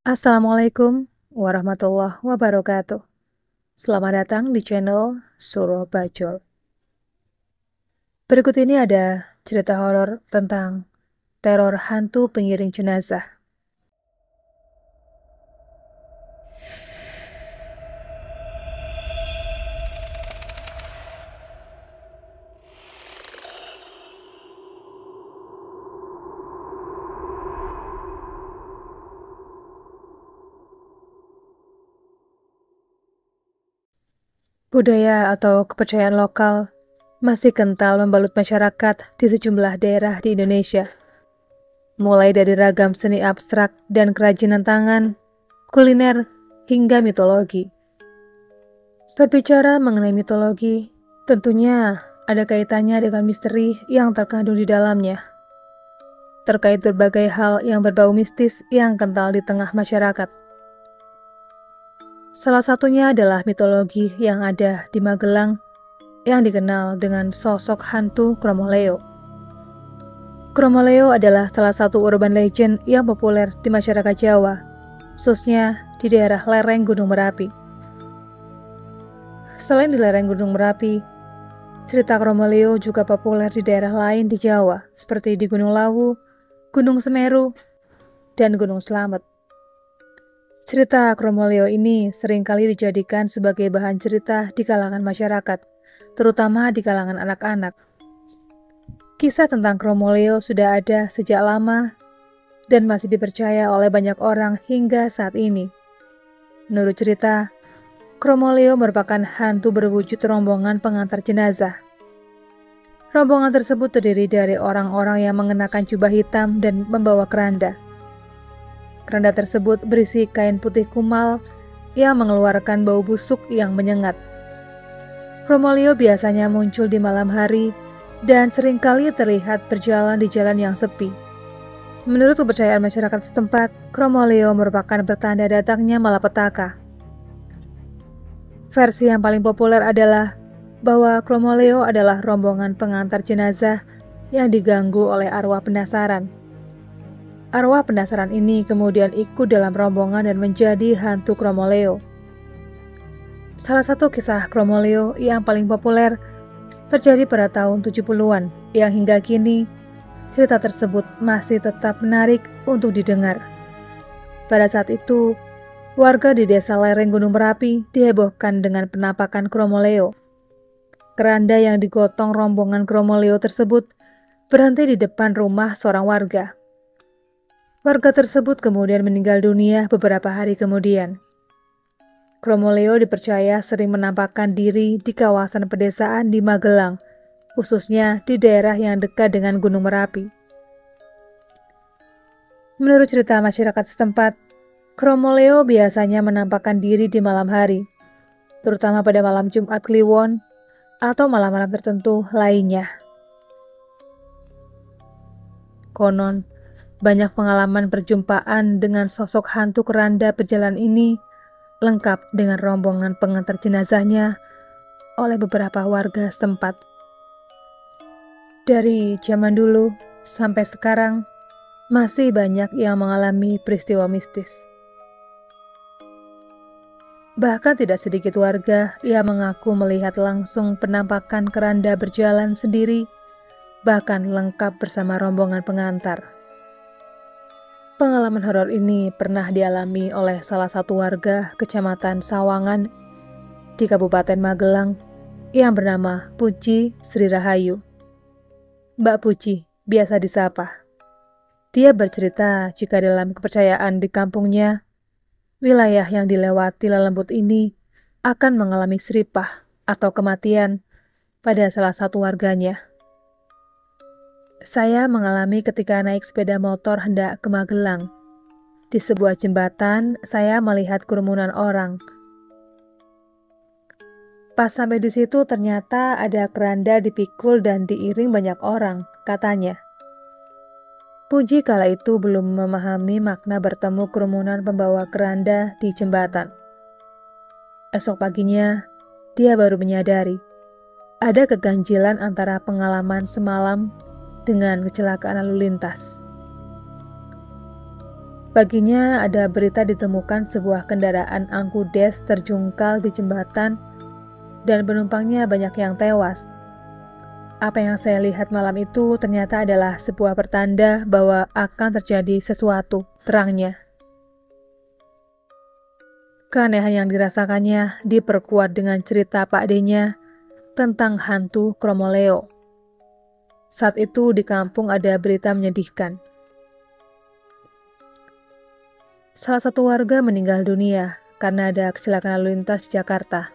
Assalamualaikum warahmatullahi wabarakatuh. Selamat datang di channel Suro Bacol. Berikut ini ada cerita horor tentang teror hantu pengiring jenazah. Budaya atau kepercayaan lokal masih kental membalut masyarakat di sejumlah daerah di Indonesia. Mulai dari ragam seni abstrak dan kerajinan tangan, kuliner, hingga mitologi. Berbicara mengenai mitologi, tentunya ada kaitannya dengan misteri yang terkandung di dalamnya, terkait berbagai hal yang berbau mistis yang kental di tengah masyarakat. Salah satunya adalah mitologi yang ada di Magelang yang dikenal dengan sosok hantu Kromoleo. Kromoleo adalah salah satu urban legend yang populer di masyarakat Jawa, khususnya di daerah lereng Gunung Merapi. Selain di lereng Gunung Merapi, cerita Kromoleo juga populer di daerah lain di Jawa, seperti di Gunung Lawu, Gunung Semeru, dan Gunung Slamet. Cerita Kromoleo ini seringkali dijadikan sebagai bahan cerita di kalangan masyarakat, terutama di kalangan anak-anak. Kisah tentang Kromoleo sudah ada sejak lama dan masih dipercaya oleh banyak orang hingga saat ini. Menurut cerita, Kromoleo merupakan hantu berwujud rombongan pengantar jenazah. Rombongan tersebut terdiri dari orang-orang yang mengenakan jubah hitam dan membawa keranda. Keranda tersebut berisi kain putih kumal yang mengeluarkan bau busuk yang menyengat. Kromoleo biasanya muncul di malam hari dan seringkali terlihat berjalan di jalan yang sepi. Menurut kepercayaan masyarakat setempat, Kromoleo merupakan pertanda datangnya malapetaka. Versi yang paling populer adalah bahwa Kromoleo adalah rombongan pengantar jenazah yang diganggu oleh arwah penasaran. Arwah penasaran ini kemudian ikut dalam rombongan dan menjadi hantu Kromoleo. Salah satu kisah Kromoleo yang paling populer terjadi pada tahun 70-an, yang hingga kini cerita tersebut masih tetap menarik untuk didengar. Pada saat itu, warga di desa lereng Gunung Merapi dihebohkan dengan penampakan Kromoleo. Keranda yang digotong rombongan Kromoleo tersebut berhenti di depan rumah seorang warga. Warga tersebut kemudian meninggal dunia beberapa hari kemudian. Kromoleo dipercaya sering menampakkan diri di kawasan pedesaan di Magelang, khususnya di daerah yang dekat dengan Gunung Merapi. Menurut cerita masyarakat setempat, Kromoleo biasanya menampakkan diri di malam hari, terutama pada malam Jumat Kliwon atau malam-malam tertentu lainnya. Konon, banyak pengalaman perjumpaan dengan sosok hantu keranda berjalan ini lengkap dengan rombongan pengantar jenazahnya oleh beberapa warga setempat. Dari zaman dulu sampai sekarang, masih banyak yang mengalami peristiwa mistis. Bahkan tidak sedikit warga yang mengaku melihat langsung penampakan keranda berjalan sendiri, bahkan lengkap bersama rombongan pengantar. Pengalaman horor ini pernah dialami oleh salah satu warga Kecamatan Sawangan di Kabupaten Magelang yang bernama Puji Sri Rahayu. Mbak Puji biasa disapa. Dia bercerita jika dalam kepercayaan di kampungnya, wilayah yang dilewati lelembut ini akan mengalami seripah atau kematian pada salah satu warganya. Saya mengalami ketika naik sepeda motor hendak ke Magelang. Di sebuah jembatan, saya melihat kerumunan orang. Pas sampai di situ ternyata ada keranda dipikul dan diiring banyak orang, katanya. Puji kala itu belum memahami makna bertemu kerumunan pembawa keranda di jembatan. Esok paginya, dia baru menyadari ada keganjilan antara pengalaman semalam dengan kecelakaan lalu lintas. Paginya ada berita ditemukan sebuah kendaraan angkudes terjungkal di jembatan dan penumpangnya banyak yang tewas. Apa yang saya lihat malam itu ternyata adalah sebuah pertanda bahwa akan terjadi sesuatu, terangnya. Keanehan yang dirasakannya diperkuat dengan cerita Pak D-nya tentang hantu Kromoleo. Saat itu di kampung ada berita menyedihkan. Salah satu warga meninggal dunia karena ada kecelakaan lalu lintas di Jakarta.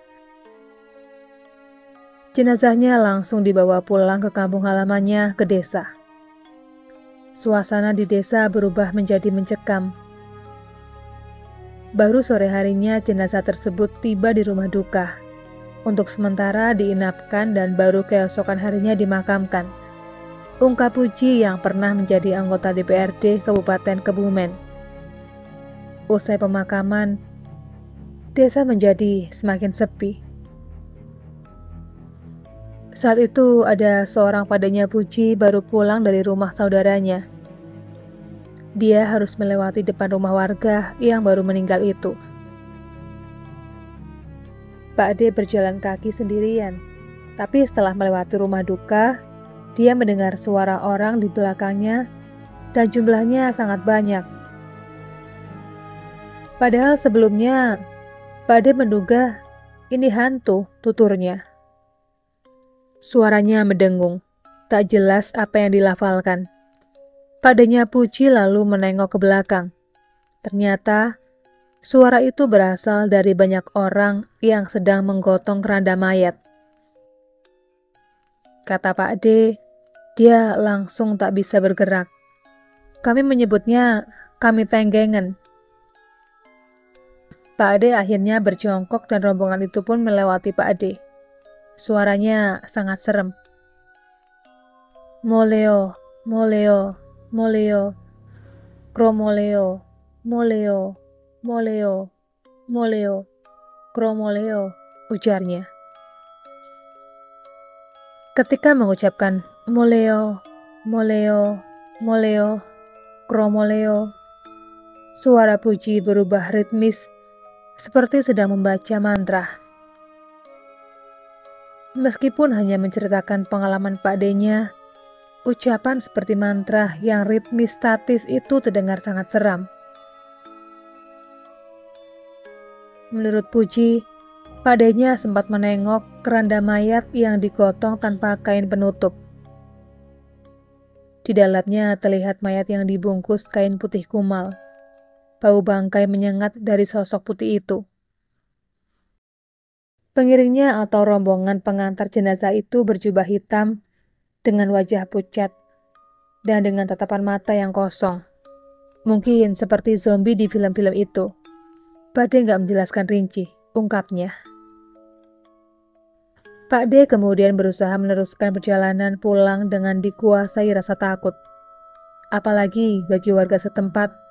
Jenazahnya langsung dibawa pulang ke kampung halamannya ke desa. Suasana di desa berubah menjadi mencekam. Baru sore harinya jenazah tersebut tiba di rumah duka. Untuk sementara diinapkan dan baru keesokan harinya dimakamkan. Ungkap Puji yang pernah menjadi anggota DPRD Kabupaten Kebumen. Usai pemakaman, desa menjadi semakin sepi. Saat itu ada seorang padanya Puji baru pulang dari rumah saudaranya. Dia harus melewati depan rumah warga yang baru meninggal itu. Pak D berjalan kaki sendirian, tapi setelah melewati rumah duka, dia mendengar suara orang di belakangnya dan jumlahnya sangat banyak. Padahal sebelumnya, Pak D menduga ini hantu, tuturnya. Suaranya mendengung, tak jelas apa yang dilafalkan. Pak D-nya Puji lalu menengok ke belakang. Ternyata, suara itu berasal dari banyak orang yang sedang menggotong keranda mayat. Kata Pak D, dia langsung tak bisa bergerak. Kami menyebutnya kami tenggengen. Pak D akhirnya berjongkok dan rombongan itu pun melewati Pak D. Suaranya sangat serem. Moleo, moleo, moleo, kromoleo, moleo, moleo, moleo, kromoleo, ujarnya. Ketika mengucapkan moleo, moleo, moleo, kromoleo, suara Puji berubah ritmis seperti sedang membaca mantra. Meskipun hanya menceritakan pengalaman Pak D-nya, ucapan seperti mantra yang ritmis statis itu terdengar sangat seram. Menurut Puji, Pak D-nya sempat menengok keranda mayat yang digotong tanpa kain penutup. Di dalamnya terlihat mayat yang dibungkus kain putih kumal. Bau bangkai menyengat dari sosok putih itu. Pengiringnya atau rombongan pengantar jenazah itu berjubah hitam dengan wajah pucat dan dengan tatapan mata yang kosong. Mungkin seperti zombie di film-film itu. Pak D nggak menjelaskan rinci, ungkapnya. Pak D kemudian berusaha meneruskan perjalanan pulang dengan dikuasai rasa takut. Apalagi bagi warga setempat,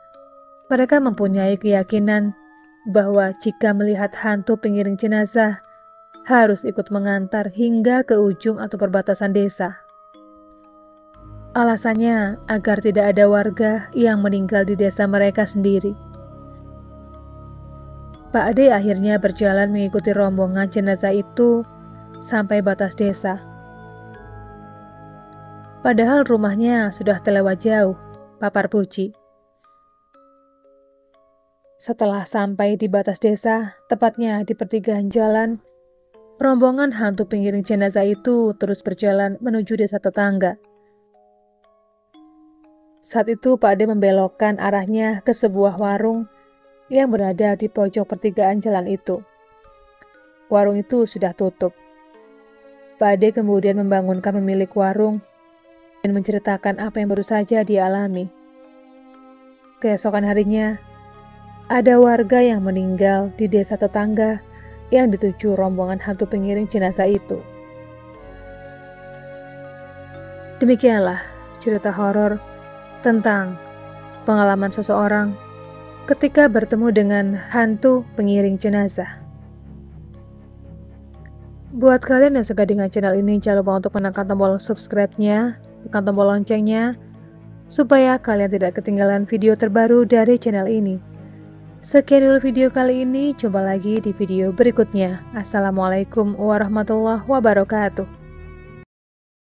mereka mempunyai keyakinan bahwa jika melihat hantu pengiring jenazah, harus ikut mengantar hingga ke ujung atau perbatasan desa. Alasannya agar tidak ada warga yang meninggal di desa mereka sendiri. Pak D akhirnya berjalan mengikuti rombongan jenazah itu sampai batas desa. Padahal rumahnya sudah terlewat jauh, papar Puji. Setelah sampai di batas desa, tepatnya di pertigaan jalan, rombongan hantu pengiring jenazah itu terus berjalan menuju desa tetangga. Saat itu Pak D membelokkan arahnya ke sebuah warung yang berada di pojok pertigaan jalan itu. Warung itu sudah tutup. Pak D kemudian membangunkan pemilik warung dan menceritakan apa yang baru saja dia alami. Keesokan harinya, ada warga yang meninggal di desa tetangga yang dituju rombongan hantu pengiring jenazah itu. Demikianlah cerita horor tentang pengalaman seseorang ketika bertemu dengan hantu pengiring jenazah. Buat kalian yang suka dengan channel ini, jangan lupa untuk menekan tombol subscribe-nya, tekan tombol loncengnya, supaya kalian tidak ketinggalan video terbaru dari channel ini. Sekian dulu video kali ini, jumpa lagi di video berikutnya. Assalamualaikum warahmatullahi wabarakatuh.